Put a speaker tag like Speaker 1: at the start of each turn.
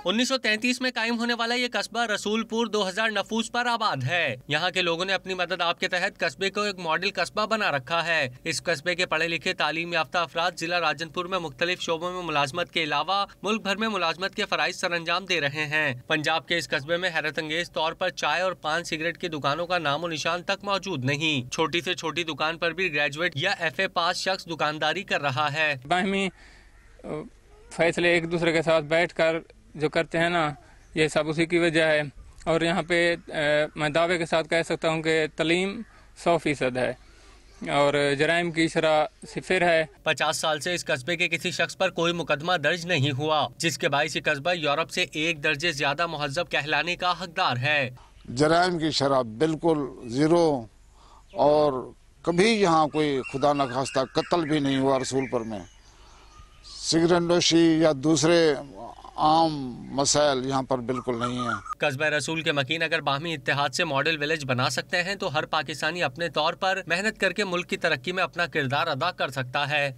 Speaker 1: 1933 में कायम होने वाला ये कस्बा रसूलपुर 2000 नफूस पर आबाद है। यहाँ के लोगों ने अपनी मदद आप के तहत कस्बे को एक मॉडल कस्बा बना रखा है। इस कस्बे के पढ़े लिखे तालीम याफ्ता अफराद जिला राजनपुर में मुख्तलिफ शोबों में मुलाजमत के अलावा मुल्क भर में मुलाजमत के फराइज सरअंजाम दे रहे हैं। पंजाब के इस कस्बे में हैरत अंगेज तौर पर चाय और पान सिगरेट की दुकानों का नामो निशान तक मौजूद नहीं। छोटी से छोटी दुकान पर भी ग्रेजुएट या FA पास शख्स दुकानदारी कर रहा है।
Speaker 2: बाहमी फैसले एक दूसरे के साथ बैठकर जो करते हैं ना, ये सब उसी की वजह है। और यहाँ पे मैं दावे के साथ कह सकता हूँ कि तालीम 100% है और जराइम की शरह सिफर है।
Speaker 1: 50 साल से इस कस्बे के किसी शख्स पर कोई मुकदमा दर्ज नहीं हुआ, जिसके बाइस ये कस्बा यूरोप से 1 दर्जे ज्यादा मुहज्जब कहलाने का हकदार है।
Speaker 3: जराइम की शरह बिल्कुल जीरो और कभी यहाँ कोई खुदा न खास्ता कत्ल भी नहीं हुआ रसूलपुर में। सिगरेट नोशी या दूसरे आम मसाइल यहाँ पर बिल्कुल नहीं है।
Speaker 1: कस्बा रसूल के मकीन अगर बाहमी इत्तेहाद से मॉडल विलेज बना सकते हैं तो हर पाकिस्तानी अपने तौर पर मेहनत करके मुल्क की तरक्की में अपना किरदार अदा कर सकता है।